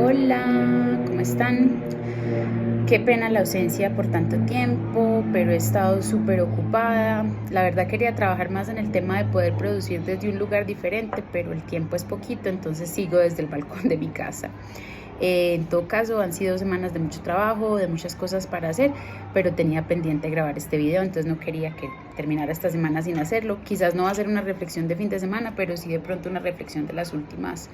Hola, ¿cómo están? Qué pena la ausencia por tanto tiempo, pero he estado súper ocupada. La verdad quería trabajar más en el tema de poder producir desde un lugar diferente, pero el tiempo es poquito, entonces sigo desde el balcón de mi casa. En todo caso, han sido semanas de mucho trabajo, de muchas cosas para hacer, pero tenía pendiente grabar este video, entonces no quería que terminara esta semana sin hacerlo. Quizás no va a ser una reflexión de fin de semana, pero sí de pronto una reflexión de las últimas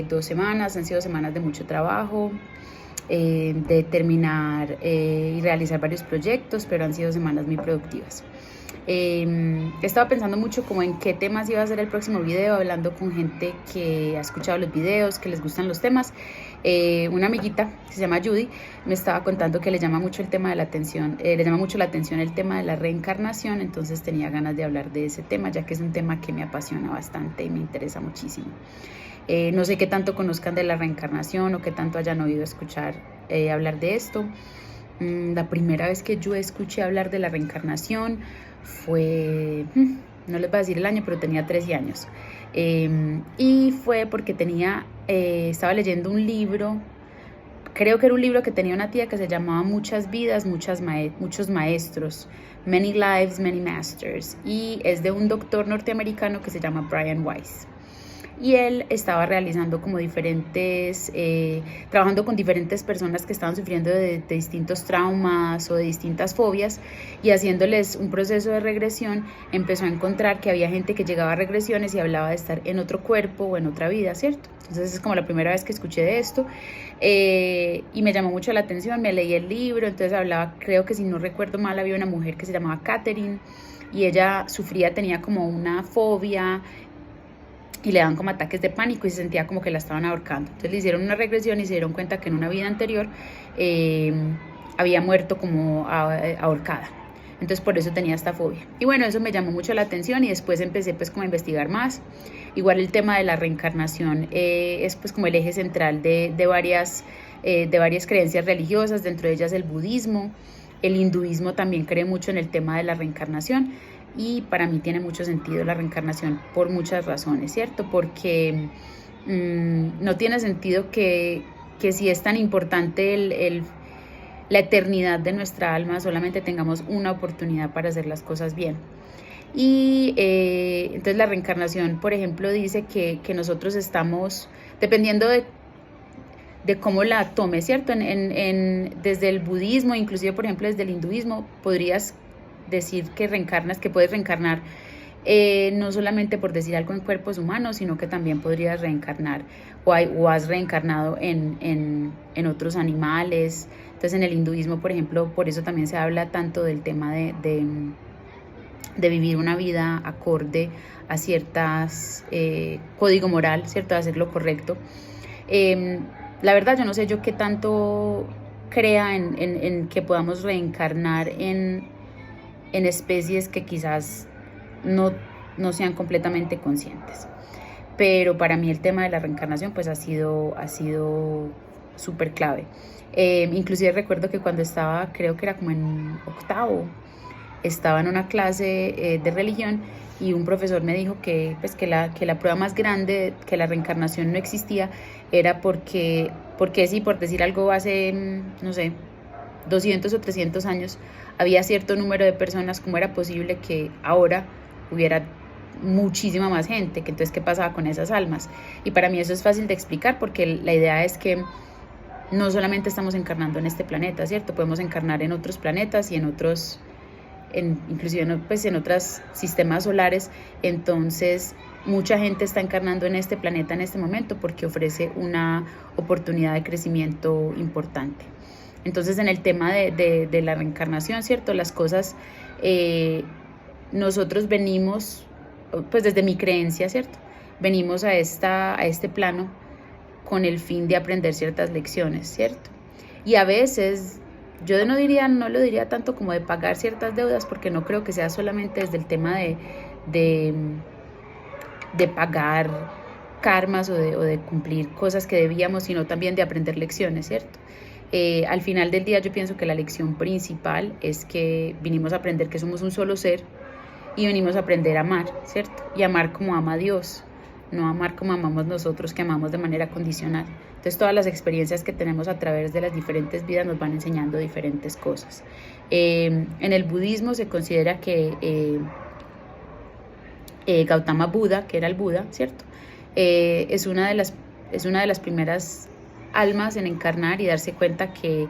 2 semanas. Han sido semanas de mucho trabajo, de terminar y realizar varios proyectos, pero han sido semanas muy productivas. He estado pensando mucho como en qué temas iba a ser el próximo video, hablando con gente que ha escuchado los videos, que les gustan los temas. Una amiguita que se llama Judy me estaba contando que le llama mucho el tema de la atención, le llama mucho la atención el tema de la reencarnación, entonces tenía ganas de hablar de ese tema, ya que es un tema que me apasiona bastante y me interesa muchísimo. No sé qué tanto conozcan de la reencarnación o qué tanto hayan oído escuchar hablar de esto. La primera vez que yo escuché hablar de la reencarnación fue, no les voy a decir el año, pero tenía 13 años. Y fue porque estaba leyendo un libro, creo que era un libro que tenía una tía que se llamaba Muchas vidas, muchos maestros, Many Lives, Many Masters, y es de un doctor norteamericano que se llama Brian Weiss. Y él estaba realizando como trabajando con diferentes personas que estaban sufriendo de distintos traumas o de distintas fobias, y haciéndoles un proceso de regresión empezó a encontrar que había gente que llegaba a regresiones y hablaba de estar en otro cuerpo o en otra vida, ¿cierto? Entonces es como la primera vez que escuché de esto, y me llamó mucho la atención, me leí el libro, entonces hablaba, creo que si no recuerdo mal, había una mujer que se llamaba Catherine y ella tenía como una fobia y le daban como ataques de pánico y se sentía como que la estaban ahorcando. Entonces le hicieron una regresión y se dieron cuenta que en una vida anterior había muerto como ahorcada. Entonces por eso tenía esta fobia. Y bueno, eso me llamó mucho la atención y después empecé pues como a investigar más. Igual el tema de la reencarnación es pues como el eje central de varias creencias religiosas, dentro de ellas el budismo. El hinduismo también cree mucho en el tema de la reencarnación. Y para mí tiene mucho sentido la reencarnación por muchas razones, ¿cierto? Porque no tiene sentido que si es tan importante la eternidad de nuestra alma, solamente tengamos una oportunidad para hacer las cosas bien. Y entonces la reencarnación, por ejemplo, dice que nosotros estamos, dependiendo de cómo la tomes, ¿cierto? Desde el budismo, inclusive por ejemplo desde el hinduismo, podrías decir que puedes reencarnar, no solamente por decir algo en cuerpos humanos, sino que también podrías reencarnar o has reencarnado en otros animales. Entonces en el hinduismo, por ejemplo, por eso también se habla tanto del tema de vivir una vida acorde a ciertas código moral, ¿cierto? De hacer lo correcto. La verdad yo no sé yo qué tanto crea en que podamos reencarnar en especies que quizás no sean completamente conscientes. Pero para mí el tema de la reencarnación pues ha sido súper clave. Inclusive recuerdo que cuando estaba, creo que era como en octavo, estaba en una clase de religión y un profesor me dijo que la prueba más grande que la reencarnación no existía era porque sí, por decir algo, hace, no sé, 200 o 300 años había cierto número de personas, ¿cómo era posible que ahora hubiera muchísima más gente? Que entonces, ¿qué pasaba con esas almas? Y para mí eso es fácil de explicar, porque la idea es que no solamente estamos encarnando en este planeta, ¿cierto? Podemos encarnar en otros planetas y inclusive pues en otros sistemas solares. Entonces mucha gente está encarnando en este planeta en este momento porque ofrece una oportunidad de crecimiento importante. Entonces en el tema de la reencarnación, ¿cierto? Las cosas, nosotros venimos, pues desde mi creencia, ¿cierto? Venimos a este plano con el fin de aprender ciertas lecciones, ¿cierto? Y a veces, yo no lo diría tanto como de pagar ciertas deudas, porque no creo que sea solamente desde el tema de pagar karmas o de cumplir cosas que debíamos, sino también de aprender lecciones, ¿cierto? Al final del día yo pienso que la lección principal es que vinimos a aprender que somos un solo ser y venimos a aprender a amar, ¿cierto? Y amar como ama Dios. no amar como amamos nosotros, que amamos de manera condicional. Entonces todas las experiencias que tenemos a través de las diferentes vidas nos van enseñando diferentes cosas. En el budismo se considera que Gautama Buda, que era el Buda, ¿cierto? Es una de las primeras almas en encarnar y darse cuenta que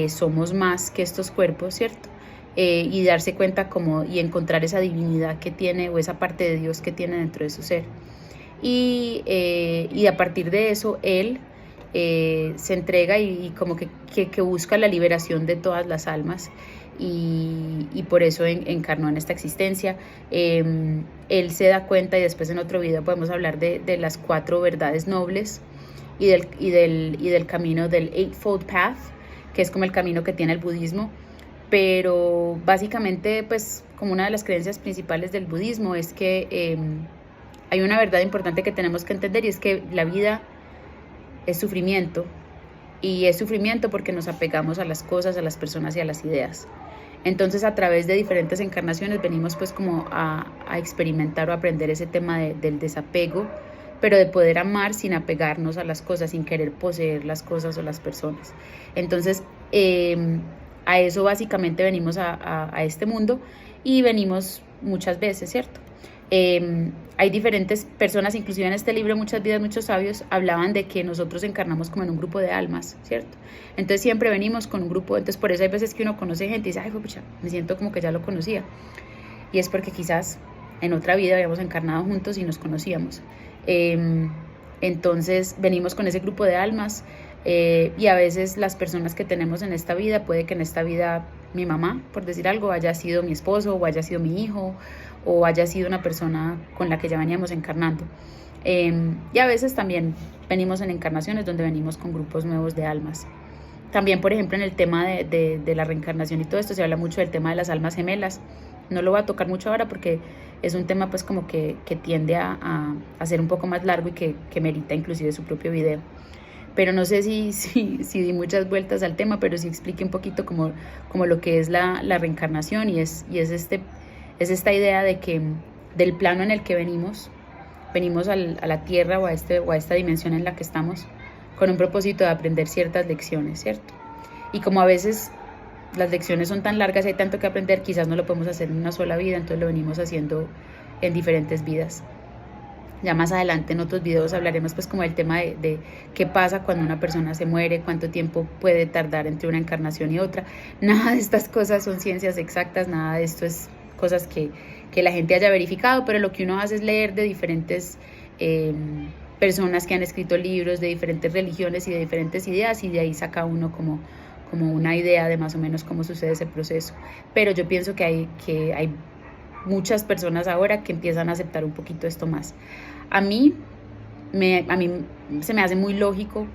somos más que estos cuerpos, ¿cierto? Y darse cuenta y encontrar esa divinidad que tiene, o esa parte de Dios que tiene dentro de su ser. Y a partir de eso él se entrega y como que busca la liberación de todas las almas, y por eso encarnó en esta existencia. Él se da cuenta, y después en otro video podemos hablar de las 4 verdades nobles y del camino del Eightfold Path, que es como el camino que tiene el budismo. Pero básicamente, pues, como una de las creencias principales del budismo es que hay una verdad importante que tenemos que entender, y es que la vida es sufrimiento, y es sufrimiento porque nos apegamos a las cosas, a las personas y a las ideas. Entonces, a través de diferentes encarnaciones venimos pues como a experimentar o aprender ese tema del desapego, pero de poder amar sin apegarnos a las cosas, sin querer poseer las cosas o las personas. Entonces, a eso básicamente venimos a este mundo, y venimos muchas veces, ¿cierto? Hay diferentes personas, inclusive en este libro Muchas vidas, muchos sabios, hablaban de que nosotros encarnamos como en un grupo de almas, ¿cierto? Entonces siempre venimos con un grupo. Entonces por eso hay veces que uno conoce gente y dice, ay, pucha, me siento como que ya lo conocía, y es porque quizás en otra vida habíamos encarnado juntos y nos conocíamos. Entonces venimos con ese grupo de almas, y a veces las personas que tenemos en esta vida, puede que en esta vida mi mamá, por decir algo, haya sido mi esposo, o haya sido mi hijo, o haya sido una persona con la que ya veníamos encarnando. Y a veces también venimos en encarnaciones donde venimos con grupos nuevos de almas. También, por ejemplo, en el tema de la reencarnación y todo esto, se habla mucho del tema de las almas gemelas. No lo voy a tocar mucho ahora porque es un tema pues como que tiende a ser un poco más largo y que merita inclusive su propio video. Pero no sé si di muchas vueltas al tema, pero sí expliqué un poquito como lo que es la reencarnación, y es esta idea de que del plano en el que venimos a la tierra, o a esta dimensión en la que estamos, con un propósito de aprender ciertas lecciones, ¿cierto? Y como a veces las lecciones son tan largas y hay tanto que aprender, quizás no lo podemos hacer en una sola vida, entonces lo venimos haciendo en diferentes vidas. Ya más adelante en otros videos hablaremos pues como del tema de qué pasa cuando una persona se muere, cuánto tiempo puede tardar entre una encarnación y otra. Nada de estas cosas son ciencias exactas, nada de esto es cosas que la gente haya verificado, pero lo que uno hace es leer de diferentes personas que han escrito libros de diferentes religiones y de diferentes ideas, y de ahí saca uno como una idea de más o menos cómo sucede ese proceso. Pero yo pienso que hay muchas personas ahora que empiezan a aceptar un poquito esto más. A mí se me hace muy lógico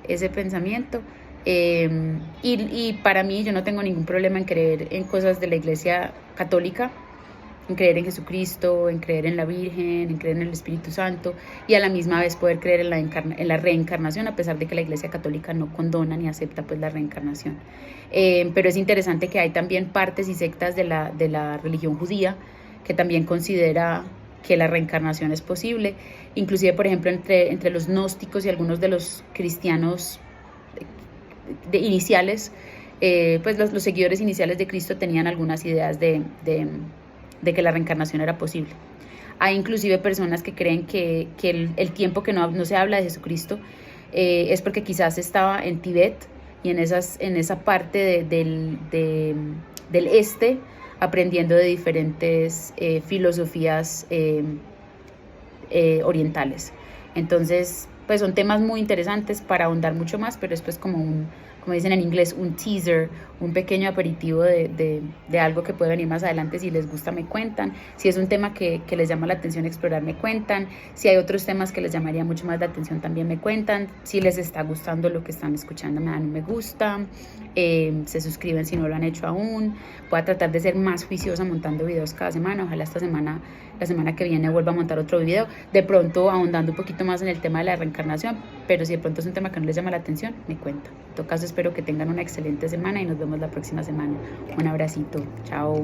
ese pensamiento, y para mí yo no tengo ningún problema en creer en cosas de la Iglesia Católica, en creer en Jesucristo, en creer en la Virgen, en creer en el Espíritu Santo, y a la misma vez poder creer en la reencarnación, a pesar de que la Iglesia Católica no condona ni acepta pues la reencarnación. Pero es interesante que hay también partes y sectas de la religión judía que también considera que la reencarnación es posible. Inclusive, por ejemplo, entre los gnósticos y algunos de los cristianos iniciales, pues los seguidores iniciales de Cristo tenían algunas ideas de que la reencarnación era posible. Hay inclusive personas que creen que el tiempo que no se habla de Jesucristo es porque quizás estaba en Tibet, y en esa parte del este, aprendiendo de diferentes filosofías orientales. Entonces, pues son temas muy interesantes para ahondar mucho más, pero es pues como dicen en inglés, un teaser, un pequeño aperitivo de algo que puede venir más adelante. Si les gusta, me cuentan. Si es un tema que les llama la atención explorar, me cuentan. Si hay otros temas que les llamaría mucho más la atención, también me cuentan. Si les está gustando lo que están escuchando, me dan un me gusta, se suscriben si no lo han hecho aún. Voy a tratar de ser más juiciosa montando videos cada semana. Ojalá la semana que viene vuelva a montar otro video, de pronto ahondando un poquito más en el tema de la reencarnación, pero si de pronto es un tema que no les llama la atención, me cuentan. En todo caso, espero que tengan una excelente semana y nos vemos la próxima semana. Un abracito, chao.